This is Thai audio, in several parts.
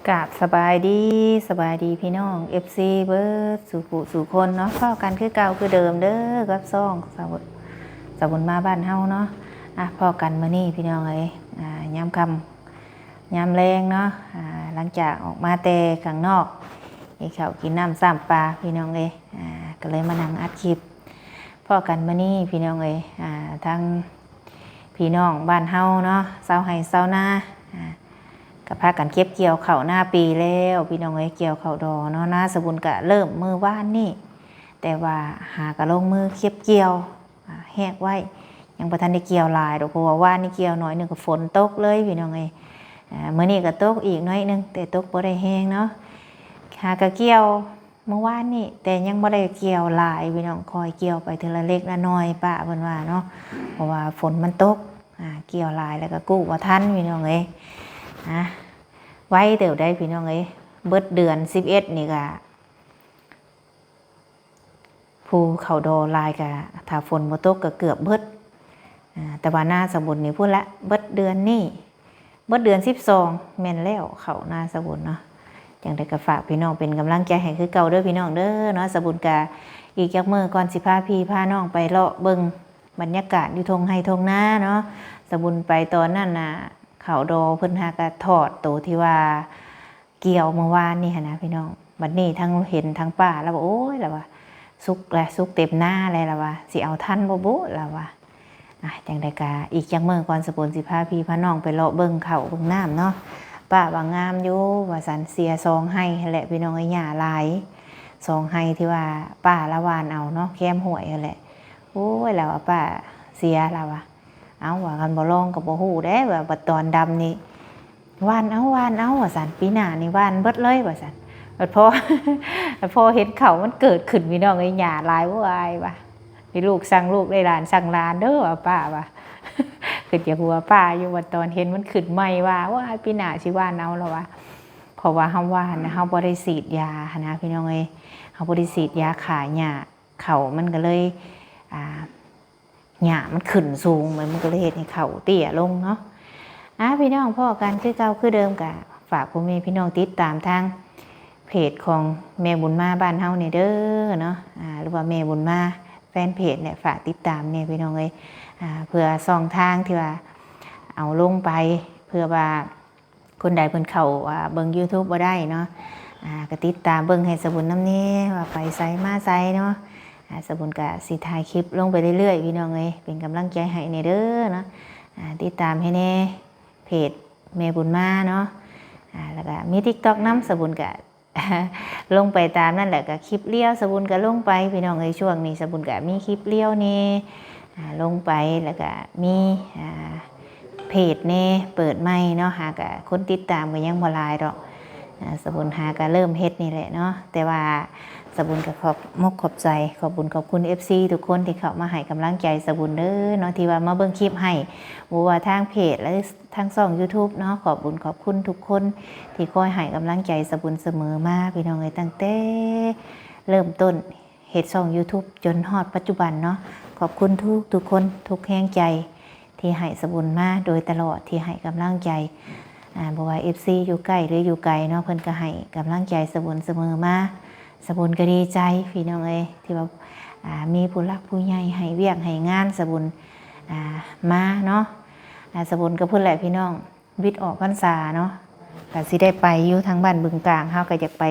กราบสบายดีพี่น้อง FC เบิร์ดสู่ผู้สู่คนเนาะเข้ากันคือเก่าคือเดิมเด้อกับซ่องสบุญมาบ้านเฮาเนาะพอกันมื้อนี้พี่น้องเอ้ยยามค่ำยามแรงเนาะหลังจากออกมาแต่ข้างนอกกินข้าวกินน้ำซ้ำปลาพี่น้องเอ้ยก็เลยมานั่งอัดคลิปพอกันมื้อนี้พี่น้องเอ้ยทั้งพี่น้องบ้านเฮาเนาะชาวไร่ชาวนาก็พากันเก็บเกี่ยวข้าวหน้าปีแล้วพี่น้องเอ้ยเกี่ยวข้าวดอเนาะนาสบุญกะเริ่มมือว่านนี่แต่ว่าหากะลงมือเก็บเกี่ยวแหกไว้ยังประทันได้เกี่ยวลายดอกเพราะว่าว่านนี่เกี่ยวหน่อยนึงก็ฝนตกเลยพี่น้องเอ้ยมื้อนี้ก็ตกอีกน้อยนึงแต่ตกบ่ได้แห้งเนาะหากะเกี่ยวเมื่อวานนี่แต่ยังบ่ได้เกี่ยวลายพี่น้องคอยเกี่ยวไปทีละเล็กละน้อยป้าเพิ่นว่าเนาะเพราะว่าฝนมันตกเกี่ยวลายแล้วก็กู้บ่ทันพี่น้องเอ้ยไว้เดี๋ยวได้พี่น้องเอ้ยเบิดเดือน11นี่ก็ภูเขาดอลายก็ถ้าฝนบ่ตกก็เกือบเบิดแต่ว่าหน้าสบุญนี่พูดละเบิดเดือนนี่เบิดเดือน12แม่นแล้วเขาหน้าสบุญเนาะจังได้ก็ฝากพี่น้องเป็นกำลังใจให้คือเก่าเด้อพี่น้องเด้อเนาะสบุญก็อีกจักมื้อก่อนสิพาพี่พาน้องไปเลาะเบิ่งบรรยากาศอยู่ทงไร่ทงนาเนาะสบุญไปตอนนั้นน่ะเขาดอเพิ่นหากะทอดตัวที่ว่าเกี่ยวเมื่อวานนี่นะพี่น้องบัดนี้ทั้งเห็นทั้งป้าแล้วว่าโอ้ยแล้วว่าสุกแล้วสุกเต็มหน้าเลยแล้วว่าสิเอาทันบ่บุแล้วว่าจังได๋กะอีกจังมื้อก่อนสบุญสิพาพี่พาน้องไปเลาะเบิ่งเขาเบิ่งน้ำเนาะป้าว่างามอยู่ว่าสันเสียซองให้แหละพี่น้องไอ้หญ้าหลายซองให้ที่ว่าป้าละวานเอาเนาะแคมห้วยนั่นแหละโอ้ยแล้วว่าป้าเสียแล้วว่าเอาว่ากันบ่ลองกับบ่ฮู้เด้ว่าบัดตอนดำนี่วานเอาว่าซั่นปีหน้านี่วานเบิดเลยว่าซั่นบัดพอเห็นเขามันเกิดขึ้นพี่น้องไอ้หญ้าหลายบ่อายว่ามีลูกสั่งลูกได้หลานสั่งหลานเด้อว่าป้าว่าคือจะหัวป้าอยู่ว่าตอนเห็นมันขึ้นใหม่ว่าปีหน้าสิวานเอาแล้วว่าเพราะว่าเฮาวานนะเฮาบ่ได้ฉีดยานะพี่น้องเอ้ยเฮาบ่ได้ฉีดยาฆ่าหญ้าเขามันก็เลยหญ้ามันขึ้นสูงมันก็เลยเฮ็ดให้เขาเตี้ยลงเนาะพี่น้องพ่อกันคือเก่าคือเดิมกะฝากพ่อแม่พี่น้องติดตามทางเพจของแม่บุญมาบ้านเฮาเนี่ยเด้อเนาะหรือว่าแม่บุญมาแฟนเพจเนี่ยฝากติดตามเนี่ยพี่น้องเอ้ยเพื่อส่องทางที่ว่าเอาลงไปเพื่อว่าคนใดเพิ่นเข้าเบิ่ง YouTube บ่ได้เนาะก็ติดตามเบิ่งให้สบุญน้ำนี้ว่าไปไสมาไสเนาะสบุญก็สิถ่ายคลิปลงไปเรื่อยๆพี่น้องเอ้ยเป็นกำลังใจให้ในเด้อเนาะติดตามให้แน่เพจแม่บุญมาเนาะแล้วก็มี TikTok นำสบุญก็ลงไปตามนั่นแหละก็คลิปเลี้ยวสบุญก็ลงไปพี่น้องเอ้ยช่วงนี้สบุญก็มีคลิปเลี้ยวนี่ลงไปแล้วก็มีเพจนี่เปิดใหม่เนาะหากคนติดตามก็ยังบ่หลายดอกสบุญหาก็เริ่มเฮ็ดนี่แหละเนาะแต่ว่าสบุญก็ขอบใจขอบบุญขอบคุณ FC ทุกคนที่เข้ามาให้กำลังใจสบุญเด้อเนาะที่ว่ามาเบิ่งคลิปให้บ่ว่าทางเพจและทางช่อง YouTube เนาะขอบบุญขอบคุณทุกคนที่คอยให้กำลังใจสบุญเสมอมาพี่น้องเอ้ยตั้งแต่เริ่มต้นเฮ็ดช่อง YouTube จนฮอดปัจจุบันเนาะขอบคุณทุกคนทุกแรงใจที่ให้สบุญมาโดยตลอดที่ให้กำลังใจบ่ว่า FC อยู่ใกล้หรืออยู่ไกลเนาะเพิ่นก็ให้กำลังใจสบุญเสมอมาสบุญก็ดีใจพี่น้องเอ้ยที่ว่ามีผู้รักผู้ใหญ่ให้เวียกให้งานสบุญมาเนาะสบุญก็พูดแหละพี่น้องวิทย์ออกพรรษาเนาะก็สิได้ไปอยู่ทางบ้านบึงกลางเฮาก็อยากไป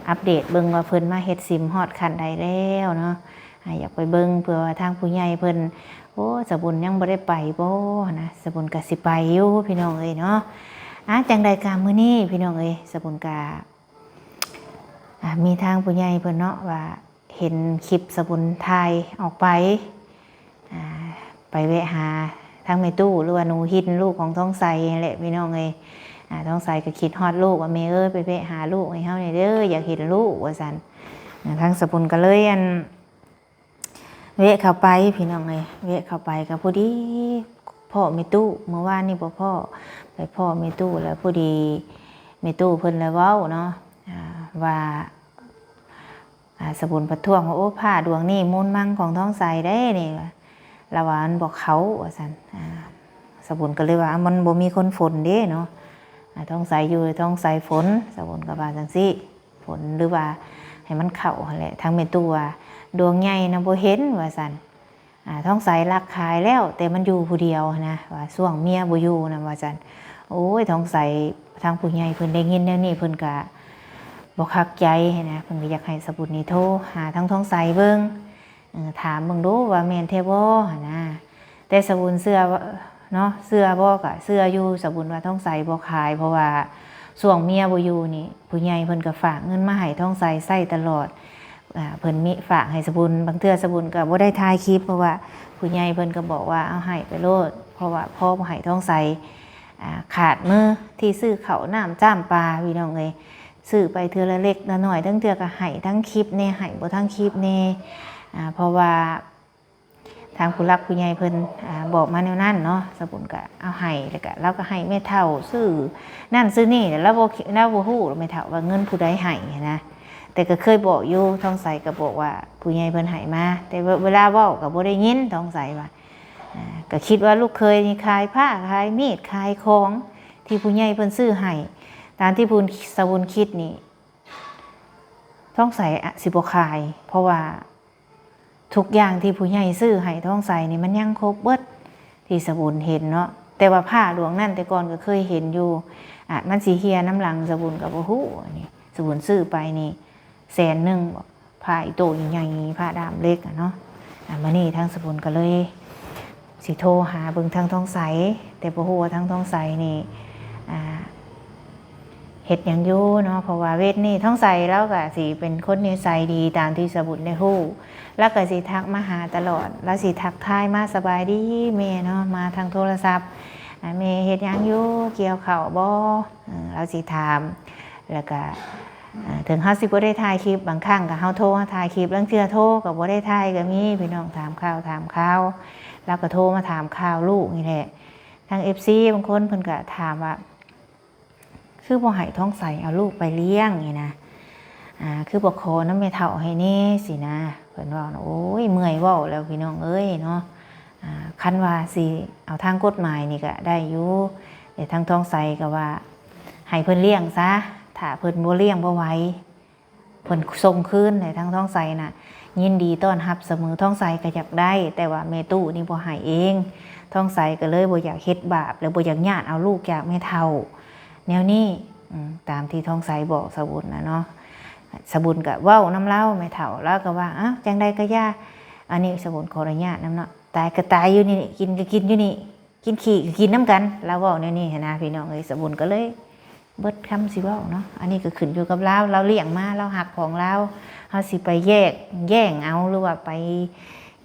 อัปเดตเบิ่งว่าเพิ่นมาเฮ็ดซิมฮอดขั้นใดแล้วเนาะอยากไปเบิ่งเพื่อว่าทางผู้ใหญ่เพิ่นโอ้สบุญยังบ่ได้ไปบ่นะสบุญก็สิไปอยู่พี่น้องเอ้ยเนาะจังใดกะมื้อนี้พี่น้องเอ้ยสบุญก็มีทางผู้ใหญ่เพิ่นเนาะว่าเห็นคลิปสบุญไทยออกไปแวะหาทางแม่ตู้หรือว่าหนูหินลูกของท้องใสแหละพี่น้องเอ้ยท้องใสก็คิดฮอดลูกว่าแม่เอ้ยไปแวะหาลูกให้เฮาหน่อยเด้ออยากเห็นลูกว่าซั่นทางสบุญก็เลยแวะเข้าไปพี่น้องเอ้ยแวะเข้าไปก็พอดีพ่อแม่ตู้เมื่อวานนี่พ่อไปพ่อแม่ตู้แล้วพอดีแม่ตู้เพิ่นเลยเว้าเนาะว่าสบุญประท้วงว่าโอ้ผ้าดวงนี่มูลมั่งของท้องใสได้นี่ละว่ามันบอกเขาว่าซั่นสบุญก็เลยว่ามันบ่มีคนฝนเด้เนาะ ท้องใสอยู่ท้องใสฝนสบุญกับว่าจังซี่ฝนหรือว่าให้มันเข้าแหละทั้งเมตุว่าดวงใหญ่นะบ่เห็นว่าซั่นท้องใสรักขายแล้วแต่มันอยู่ผู้เดียวนะว่าช่วงเมียบ่อยู่นะว่าซั่นโอ้ยท้องใสทางผู้ใหญ่เพิ่นได้ยินแนวนี้เพิ่นก็บ่คักใจนะเพิ่นก็อยากให้สบุญนี่โทรหาทั้งท้องใสเบิ่งถามเบิ่งดูว่าแม่นแท้บ่นะแต่สบุญเชื่อเนาะเสื้อบ่ก็เสื้ออยู่สบุญว่าท้องใสบ่ขายเพราะว่าช่วงเมียบ่อยู่นี่ผู้ใหญ่เพิ่นก็ฝากเงินมาให้ท้องใสใช้ตลอดเพิ่นมีฝากให้สบุญบางเทื่อสบุญก็บ่ได้ถ่ายคลิปเพราะว่าผู้ใหญ่เพิ่นก็บอกว่าเอาให้ไปโลดเพราะว่าพ่อบ่ให้ท้องใสขาดมือที่ซื้อข้าวน้ำจ้ามปลาพี่น้องเอ้ยซื้อไปเทื่อละเล็กละน้อยทั้งเทื่อก็ให้ทั้งคลิปแน่ให้บ่ทั้งคลิปแน่เพราะว่าทางผู้รักผู้ใหญ่เพิ่นบอกมาแนวนั้นเนาะสบุญก็เอาให้แล้วก็เราก็ให้แม่เฒ่าซื้อนั่นซื้อนี่แล้วบ่ฮู้แม่เฒ่าว่าเงินผู้ใดให้นะแต่ก็เคยบอกอยู่ท้องใสก็บอกว่าผู้ใหญ่เพิ่นให้มาแต่เวลาเว้าก็บ่ได้ยินท้องใสว่าก็คิดว่าลูกเคยนี่ขายผ้าขายมีดขายของที่ผู้ใหญ่เพิ่นซื้อให้ตามที่สบุญคิดนี่ท้องใสสิบ่ขายเพราะว่าทุกอย่างที่ผู้ใหญ่ซื้อให้ท้องใสนี่มันยังครบเบิดที่สบุญเห็นเนาะแต่ว่าผ้าหลวงนั่นแต่ก่อนก็เคยเห็นอยู่มันสีเฮียน้ำหลังสบุญกับบ่ฮู้นี่สบุญซื้อไปนี่100,000บอกผ้าอีโตใหญ่ๆผ้าดามเล็กเนาะมานี่ทางสบุญก็เลยสิโทรหาเบิ่งทางท้องใสแต่บ่ฮู้ว่าทางท้องใสนี่เฮ็ดหยังอยู่เนาะเพราะว่าเวทนี่ท้องใสแล้วก็สิเป็นคนนิสัยดีตามที่สบุญได้ฮู้แล้วก็สิทักมาหาตลอดแล้วสิทักทายมาสบายดีแม่เนาะมาทางโทรศัพท์แม่เฮ็ดหยังอยู่เกี่ยวข้าวบ่เราสิถามแล้วก็ถึงเฮาสิบ่ได้ถ่ายคลิปบางครั้งก็เฮาโทรมาถ่ายคลิปลางเทื่อโทรก็บ่ได้ถ่ายก็มีพี่น้องถามข่าวแล้วก็โทรมาถามข่าวลูกนี่แหละทาง FC บางคนเพิ่นก็ถามว่าคือบ่ให้ท้องใสเอาลูกไปเลี้ยงนี่นะคือบ่ขอน้ำแม่เฒ่าให้แน่สินะเพิ่นว่าโอ้ยเมื่อยเว้าแล้วพี่น้องเอ้ยเนาะคันว่าสิเอาทางกฎหมายนี่ก็ได้อยู่แต่ทางท้องใสก็ว่าให้เพิ่นเลี้ยงซะถ้าเพิ่นบ่เลี้ยงบ่ไหวเพิ่นส่งคืนให้ทางท้องใสน่ะยินดีต้อนรับเสมอท้องใสก็อยากได้แต่ว่าแม่ตู้นี่บ่ให้เองท้องใสก็เลยบ่อยากเฮ็ดบาปแล้วบ่อยากญาติเอาลูกจากแม่เฒ่าแนวนี้ตามที่ท้องใสบอกสบุญนะเนาะสบุญก็เว้าน้ำเล่าแม่เฒ่าแล้วก็ว่าจังใดก็ย่าอันนี้สบุญขออนุญาตน้ำเนาะตายก็ตายอยู่นี่กินก็กินอยู่นี่กินขี้ก็กินน้ำกันแล้วเว้าแนวนี้นะพี่น้องเอ้ยสบุญก็เลยเบิดคำสิเว้าเนาะอันนี้ก็ขึ้นอยู่กับเราเลี้ยงมาเราหักของเราเฮาสิไปแย่งเอาหรือว่าไป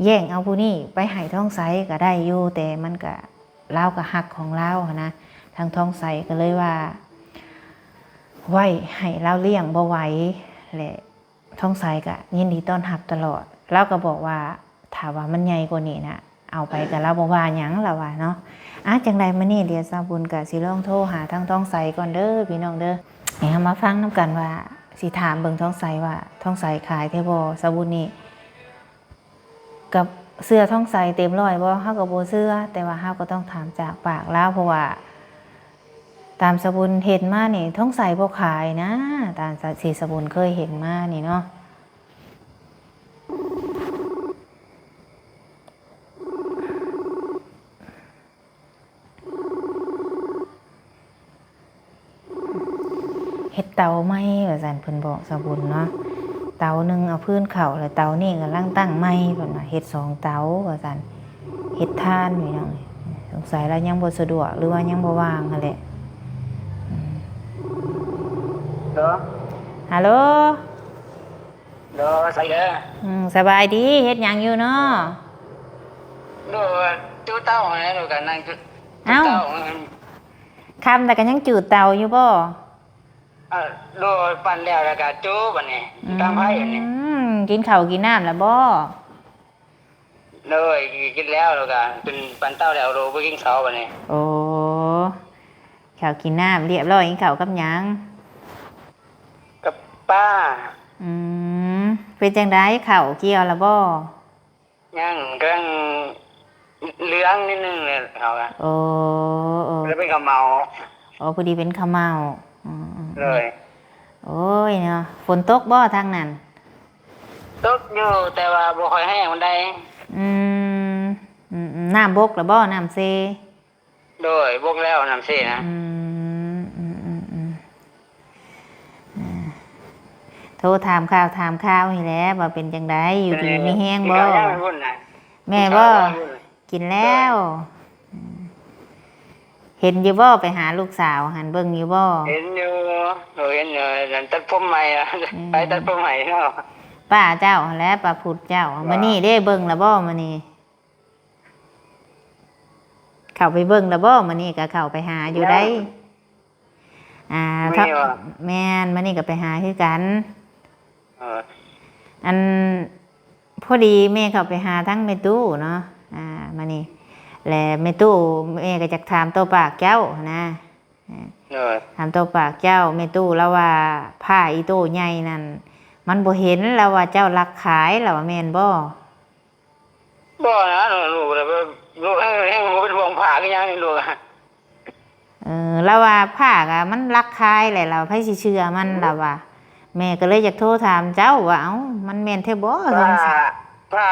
แย่งเอาผู้นี้ไปให้ท้องใสก็ได้อยู่แต่มันก็เราก็หักของเรานะทางท้องใสก็เลยว่าไหวให้เราเลี้ยงบ่ไหวแหละท้องใสก็ยินดีต้อนรับตลอดเราก็บอกว่าถ้าว่ามันใหญ่กว่านี้นะเอาไปกับเราบ่ว่าหยังล่ะว่าเนาะจังใดมื้อนี้เดี๋ยวสาวบุญก็สิลองโทรหาทางท้องใสก่อนเด้อพี่น้องเด้อให้เฮามาฟังนำกันว่าสิถามเบิ่งท้องใสว่าท้องใสขายแท้บ่สาวบุญนี่กับเสื้อท้องใสเต็มร้อยบ่เฮาก็บ่เชื่อแต่ว่าเฮาก็ต้องถามจากปากแล้วเพราะว่าตามสบุญเห็นมานี่ท้องใสบ่ขายนะตามสีสบุญเคยเห็นมานี่เนาะเฮ็ดเตาไหมว่าซั่นเพิ่นบอกสบุญเนาะเตานึงเอาพื้นเข้าแล้วเตานี่กำลังตั้งไหมเพิ่นว่าเฮ็ด2เตาว่าซั่นเฮ็ดทานพี่น้องสงสัยแล้วยังบ่สะดวกหรือว่ายังบ่ว่างนั่นแหละฮัลโหลใส่เด้อสบายดีเฮ็ดหยังอยู่เนาะจูเต้าไงดูกันนั่งจูเต้าคำแต่กันยังจืดเตาอยู่บ่ดูปั่นแล้วก็จูบัดนี้ตามไผอันนี้กินข้าวกินน้ำแล้วบ่เลยกินแล้วก็เป็นปั่นเต้าแล้วโรบ่กินข้าวบัดนี้โอ้ข้าวกินน้ำเรียบร้อยกินข้าวกับหยังกับป้าเป็นจังได๋ข้าวเกี่ยวแล้วบ่ยังกำลังเหลืองนิดนึงเลยเขาโอ้แล้วเป็นข้าวเมา อ๋อพอดีเป็นข้าวเมาอืมเลย โอ้ยเนาะฝนตกบ่ทางนั้น ตกอยู่แต่ว่าบ่ค่อยแห้งมันได้ อืมน้ำบกหรือบ่น้ำเซ โดยบกแล้วน้ำเสียนะ อืมโทรถามข่าวนี่แหละว่าเป็นจังไดอยู่ดีมีแห้งบ่ กินข้าวยังไม่วุ่นนะ แม่บ่กินแล้วเห็นอยู่บ่ไปหาลูกสาวหันเบิ่งอยู่บ่ เห็นอยู่เห็นอยู่นั่นตัดผมใหม่อะไปตัดผมใหม่เนาะ ป้าเจ้าหั่นแหละป้าพุดเจ้ามื้อนี้ได้เบิ่งแล้วบ่มื้อนี้เข้าไปเบิ่งแล้วบ่มื้อนี้ก็เข้าไปหาอยู่ได้ถ้าแม่นมื้อนี้ก็ไปหาคือกัน อันพอดีแม่เข้าไปหาทั้งแม่ตู้เนาะมื้อนี้และแม่ตู้แม่ก็จะถามตัวปากเจ้านะถามตัวปากเจ้าแม่ตู้แล้วว่าผ้าอีโต้ใหญ่นั่นมันบ่เห็นแล้วว่าเจ้ารักขายแล้วว่าแม่นบ่ บ่นะลูกเลยลูกให้เป็นห่วงผ่ากันยังนี่ลูกอะ แล้วว่าผ้าก็มันรักขายแหละเราไผสิเชื่อมันล่ะว่าแม่ก็เลยอยากโทรถามเจ้าว่าเอ้ามันแม่นแท้บ่ ผ่า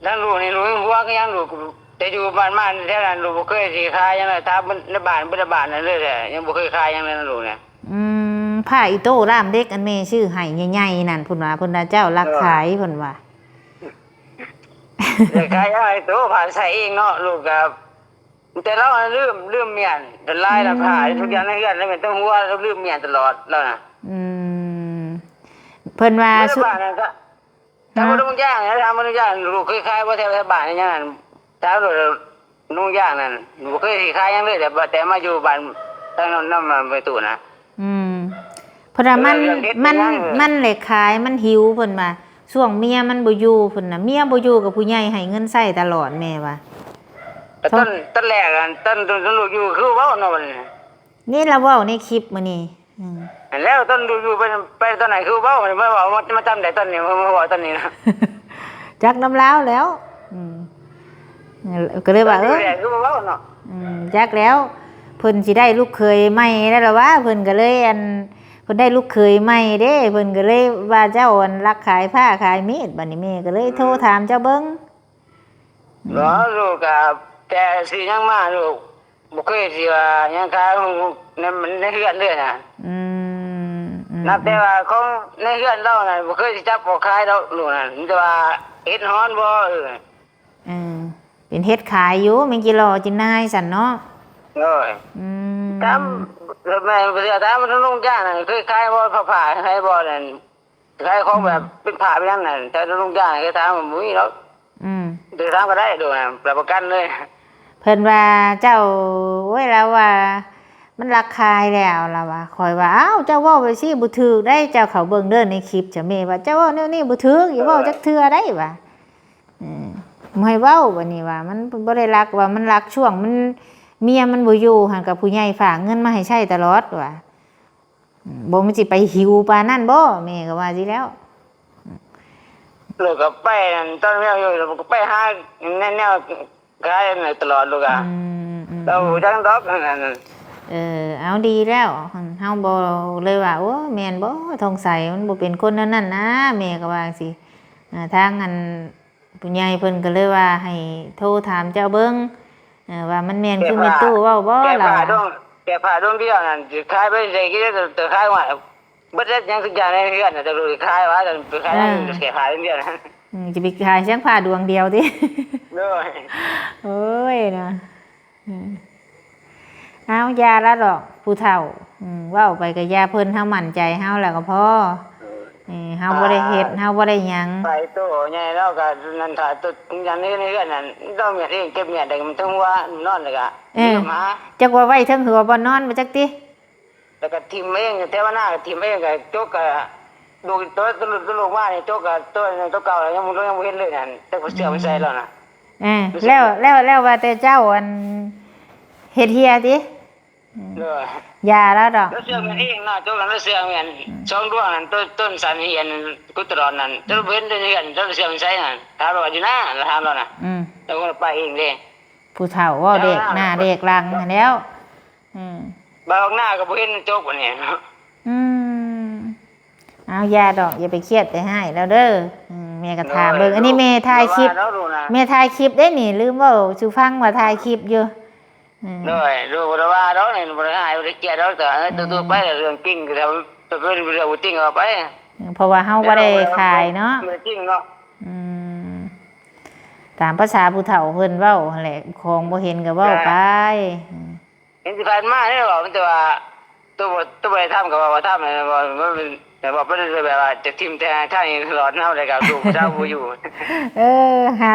ทั้งลูกนี่ลูกหัวก็ยังลูกแต่อยู่บ้านแถวนั้นลูกบ่เคยสิขายยังเลยถ้าในบ้านบ่ได้บ้านนั่นเลยแหละยังบ่เคยขายยังเลยนะลูกเนี่ย ผ้าอีโต้ร่ามเด็กอันแม่ชื่อให้ใหญ่ๆนั่นเพิ่นว่าเจ้ารักขายเพิ่นว่า แต่ขายอะไรตัวผ่าใส่เองเนาะลูกกับแต่เราลืมเมียนแต่ลายละผ่าทุกอย่างในเรือนแล้วมันต้องหัวเราลืมเมียนตลอดแล้วนะ เพิ่นว่า ชุดบ้านนั่นก็ทำมันทุกอย่างนะทำมันทุกอย่างลูกเคยขายว่าแถวบ้านนี่ยังนั่นถ้าเรานุ่งย่างนั่นลูกเคยขายยังเลยแต่มาอยู่บ้านตั้งน้ำมาไปตู่นะ เพราะว่ามันเลยขายมันหิวเพิ่นว่าช่วงเมียมันบ่อยู่เพิ่นน่ะเมียบ่อยู่กับผู้ใหญ่ให้เงินใช้ตลอดแม่ว่าแต่ต้นแรกกันต้นลูกอยู่คือเว้าเนาะมันนี่เราเว้าในคลิปมื้อนี้แล้วต้นลูกอยู่ไปต้นไหนคือเว้ามันเว้ามาจำได้ต้นนี้มาเว้าต้นนี้นะ จักน้ำลาวแล้วก็เลยว่าคือเว้าเนาะจักแล้วเพิ่นสิได้ลูกเขยใหม่แล้วล่ะว่าเพิ่นก็เลยเพิ่นได้ลูกเขยใหม่เด้เพิ่นก็เลยว่าเจ้ารักขายผ้าขายมีดบัดนี้แม่ก็เลยโทรถามเจ้าเบิ่งเหรอลูกกับแต่สิยังมาลูกบ่เคยสิว่ายังขายมันในเฮือนเลยนะนับแต่ว่าของในเฮือนเราน่ะบ่เคยสิจับบ่ขายดอกลูกน่ะแต่ว่าเฮ็ดฮ้อนบ่เป็นเฮ็ดขายอยู่แม่งกิโลจินนายสั่นเนาะโอ้ยตามแม่บ่ได้ตามมันลงย่างน่ะเคยขายบ่ผ้าขายบ่นั่นขายของแบบเป็นผ้าไปนั่นน่ะแต่ลงย่างเคยถามบ่มีหรอกเดี๋ยวถามก็ได้ดูนะประกันเลยเพิ่นว่าเจ้าโอ้ยแล้วว่ามันราคายแล้วล่ะว่าคอยว่าอ้าวเจ้าเว้าไปสิบ่ถูกได้เจ้าเขาเบิ่งเด้อในคลิปจะแม่ว่าเจ้าเว้าแนวนี้บ่ถูกอย่าเว้าจักเทื่อได้ว่าบ่ให้เว้าบัดนี้ว่ามันบ่ได้รักว่ามันรักช่วงมันเมียมันบ่อยู่หั่นกับผู้ใหญ่ฝากเงินมาให้ใช้ตลอดว่าบ่มันสิไปหิวปานนั้นบ่แม่ก็ว่าสิแล้วลูกก็ไปตอนแม่อยู่ลูกก็ไปหาแนวขายตลอดลูกอ่ะเราจังดอกนั่นเอาดีแล้วเฮาบ่เลยว่าโอ้แม่นบ่ทองใสมันบ่เป็นคนนั้นนะแม่ก็ว่าสิทางอันผู้ใหญ่เพิ่นก็เลยว่าให้โทรถามเจ้าเบิ่งว่ามันแม่นคือแม่ตู้เว้าบ่ล่ะแกผ่าดวงเดียวนั่นสิขายไปได้กี่จะขายว่าบ่ได้ยังสักอย่างในเฮือนน่ะจะรู้ขายว่าจะไปขายแกผ่าดวงเดียวนะจะไปขายเสียงผ้าดวงเดียวติโอ้ยโอ้ยนะเอายาละดอกผู้เฒ่าเว้าไปก็ยาเพิ่นเฮามั่นใจเฮาแล้วก็พอเฮาบ่ได้เฮ็ดเฮาบ่ได้หยังไปโตใหญ่แล้วก็นั่นถ้าตัวอย่างนี้ในเฮือนนั่นต้องมีเองเก็บเมียได้มันต้องว่านอนแล้วก็มาจักว่าไว้เทิงหัวบ่นอนบ่จักติแล้วก็ทิ่มเองแต่ว่าหน้าก็ทิ่มเองก็จกก็ดูตัวลูกว่านี่จกก็ตัวเก่าแล้วยังบ่เห็นเลยนั่นแต่เสื้อมันใส่แล้วนะแล้วว่าแต่เจ้าอันเฮ็ดเฮียติยาแล้วดอกแล้วเสื้อมันเองเนาะจกแล้วเสื้อมัน2ดวงนั่นต้นสันเฮียนกุตรอนนั่นตัวเว้นเดือนตัวเสื้อมันใส่นั่นถามว่าอยู่นะแล้วถามแล้วนะแล้วก็ไปเองเด้ผู้เฒ่าว่าเด็กหน้าเด็กหลังแล้ว บางหน้าก็บ่เห็นโจกว่านี่เนาะ อืมเอายาดอกอย่าไปเครียดไปให้แล้วเด้อแม่ก็ถามเบิ่งอันนี้แม่ถ่ายคลิป เนาะลูกนะ แม่ถ่ายคลิปได้นี่ลืมเว่าชูฟังว่าถ่ายคลิปอยู่อืม ด้วยดูบ่ได้ว่าดอกนี่บ่ได้หายบ่ได้เกลียดดอกแต่ตัวไปเรื่องจริงก็จะเป็นเรื่องจริงเอาไป เพราะว่าเฮาบ่ได้ขายเนาะ เรื่องจริงเนาะ อืมตามภาษาผู้เฒ่าเพิ่นเว้าหั่นแหละของบ่เห็นก็เว้าไป เห็นสิผ่านมาเนี่ยบอกมันแต่ว่าตัวบ่ได้ทำก็ว่าทำนะบ่มันเป็นแต่ว่าบ่ได้แบบว่าจะทิ่มแต่ทางนี้ตลอดเฮาได้ก็ดูเจ้าบ่อยู่ เออหา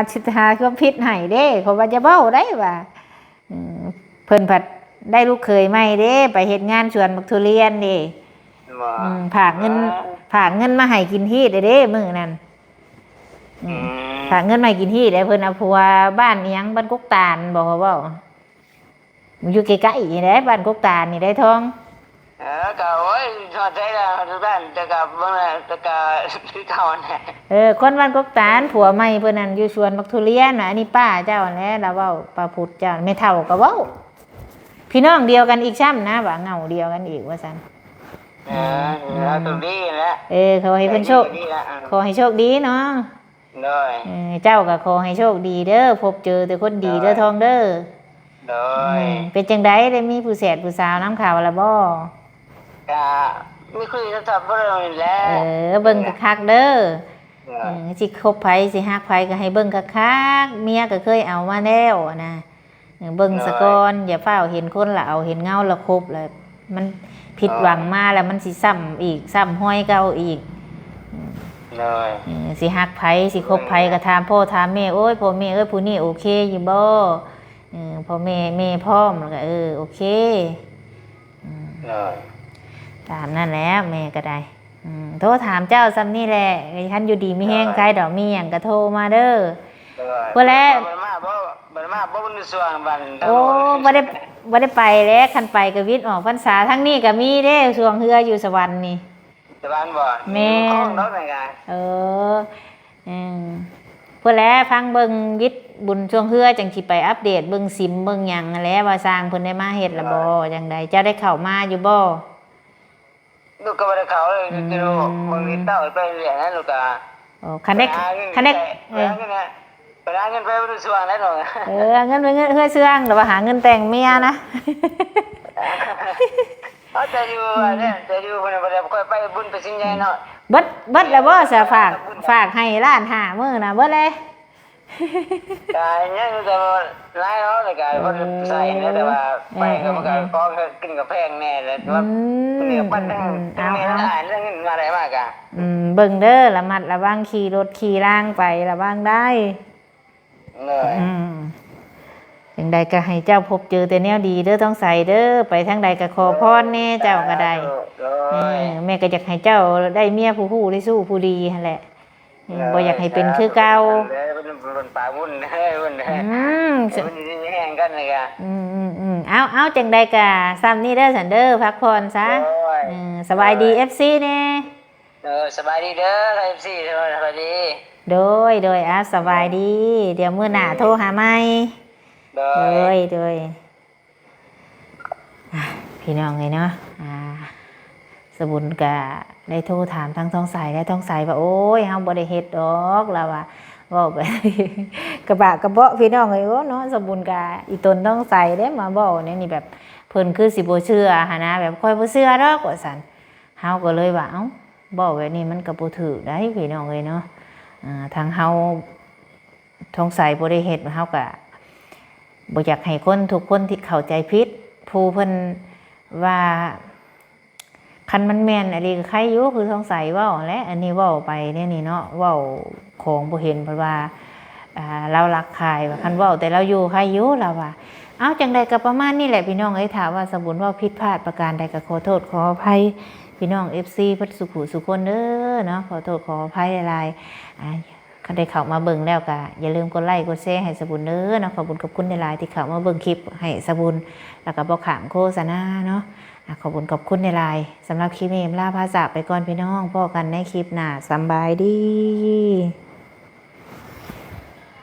ความผิดให้เด้เขาว่าจะเว้าได้ว่าอืมเพิ่นผัดได้ลูกเขยใหม่เด้ไปเฮ็ดงานสวนบักทุเรียนเด้ บ่ ฝากเงินมาให้กินที่เด้มื้อนั้น อืม ฝากเงินมาให้กินที่ได้เพิ่นเอาผัวบ้านอิหยังบ้านกกตาลบอกเขาเว้ามันอยู่ใกล้ๆนี่แหละบ้านกกตาลนี่ได้ทอง ก็โอ้ยทอดใจแล้วทุกท่านแต่ก็บ่ได้แต่ก็ที่เก่าแน่ คนบ้านกกตาลผัวใหม่เพิ่นนั่นอยู่สวนบักทุเรียนน่ะอันนี้ป้าเจ้าแหละแล้วเว้าป้าพุทธเจ้าไม่เฒ่าก็เว้าพี่น้องเดียวกันอีกซ้ำนะว่าเงาเดียวกันอีกว่าซั่น แล้วตรงนี้แหละ ขอให้เพิ่นโชค ดีละ ขอให้โชคดีเนาะ เลย เจ้าก็ขอให้โชคดีเด้อพบเจอแต่คนดีเด้อทองเด้อ เลย เป็นจังไดได้มีผู้แสดผู้สาวน้ำข่าวละบ่ ก็ไม่คุยโทรศัพท์บ่ได้นี่แหละ เบิ่งคักๆเด้อสิคบไผสิฮักไผก็ให้เบิ่งคักๆเมียก็เคยเอามาแล้วนะเบิ่งซะก่อนอย่าเฝ้าวเห็นคนละเอาเห็นเงาละครบแล้วมันผิดหวังมาแล้วมันสิซ้ำอีกซ้ำห้อยเก่าอีก เลย สิฮักไผสิคบไผก็ถามพ่อถามแม่โอ้ยพ่อแม่ผู้นี้โอเคอยู่บ่พ่อแม่พร้อมแล้วก็โอเค เลย ตามนั่นแหละแม่ก็ได้โทรถามเจ้าซ้ำนี่แหละฉันอยู่ดีไม่แห้งใครดอกมีหยังก็โทรมาเด้อ เพื่อแล้ว บ่มาบ่มันสว่างบัน โอ้บ่ได้ไปแล้วคันไปก็วิทย์ออกพรรษาทั้งนี้ก็มีเด้ช่วงเฮืออยู่สวรรค์นี่ สว่างบ่ แม่ ของดอกไหนกัน เพื่อแล้วฟังเบิ่งวิทย์บุญช่วงเฮือจังสิไปอัปเดตเบิ่งซิมเบิ่งหยังนั่นแหละว่าสร้างเพิ่นได้มาเฮ็ดละบ่จังใดเจ้าได้เข้ามาอยู่บ่ ลูกก็บ่ได้เข้าเลยจะรู้มึงนี่เต้าไปเรียนนะลูกก็ คันได้ ไปหาเงินไปบ่สว่างแล้วเนาะ เงินไปเงินเฮือเสื่องหรือว่าหาเงินแต่งเมียนะ แต่อยู่เนี่ยแต่อยู่คนบ่ได้ค่อยไปบุญไปสิ่งใหญ่เนาะ เบิดแล้วบ่จะฝากให้ร้านหามื้อน่ะเบิดเลย กายเนี่ยแต่ว่าหลายเนาะแต่กายบ่ใส่แต่ว่าไปก็มันก็ของกินกับแพงแน่เลยว่าเนี่ยปั้นทั้งแม่ทั้งหลายเรื่องเงินมาได้มากอ่ะ เบิ่งเด้อระมัดระวังขี่รถขี่ล่างไประวังได้ เลย อย่างใดก็ให้เจ้าพบเจอแต่แนวดีเด้อต้องใส่เด้อไปทางใดก็ขอพรแน่เจ้าก็ได้แม่ก็อยากให้เจ้าได้เมียผู้ได้สู้ผู้ดีหั่นแหละบ่อยากให้เป็นคือเก่า เป็นป่าวุ่นเฮ้ยวุ่นเฮ้ยวุ่นแห้งกันเลยอ่ะ เอาจังใดก็ซ้ำนี่เด้อสันเด้อพักผ่อนซะสบายดี FC แน่ สบายดีเด้อFC สบายดี โดยสบายดี เดี๋ยวมื้อหน้าโทรหาใหม่โดยพี่น้องเลยเนาะสบุญก็ได้โทรถามทั้งท้องใสและท้องใสว่าโอ้ยเฮาบ่ได้เฮ็ดดอกแล้วว่าเว้าไป กระบะกระเบาะพี่น้องเอ้ยโอ้เนาะสบุญก็อีตนท้องใสเด้มาเว้าเนี่ยนี่แบบเพิ่นคือสิบ่เชื่อหั่นนะแบบค่อยบ่เชื่อดอกว่าซั่นเฮาก็เลยว่าเอ้าเว้าแบบนี้มันก็บ่ถูกได้พี่น้องเอ้ยเนาะทางเฮาท้องใสบ่ได้เฮ็ดเฮาก็บ่อยากให้คนทุกคนที่เข้าใจผิดผู้เพิ่นว่าคันมันแม่นอะไรก็ใครอยู่คือสงสัยเว้าและอันนี้เว้าไปเนี่ยนี่เนาะเว้าของบ่เห็นเพราะว่าเรารักใครว่าคันเว้าแต่เราอยู่ใครอยู่เราว่าเอาจังใดก็ประมาณนี้แหละพี่น้องเอ้ยถามว่าสมมุติว่าผิดพลาดประการใดก็ขอโทษขออภัยพี่น้อง FC เพิ่นสุขุสุคนเด้อเนาะขอโทษขออภัยหลายๆคันได้เข้ามาเบิ่งแล้วก็อย่าลืมกดไลค์กดแชร์ให้สบุญเด้อเนาะขอบคุณหลายๆที่เข้ามาเบิ่งคลิปให้สบุญแล้วก็บ่ขามโฆษณาเนาะขอบคุณในไลน์สำหรับคลิปนี้ลาภาษาไปก่อนพี่น้องพบกันในคลิปหน้าสำบายดี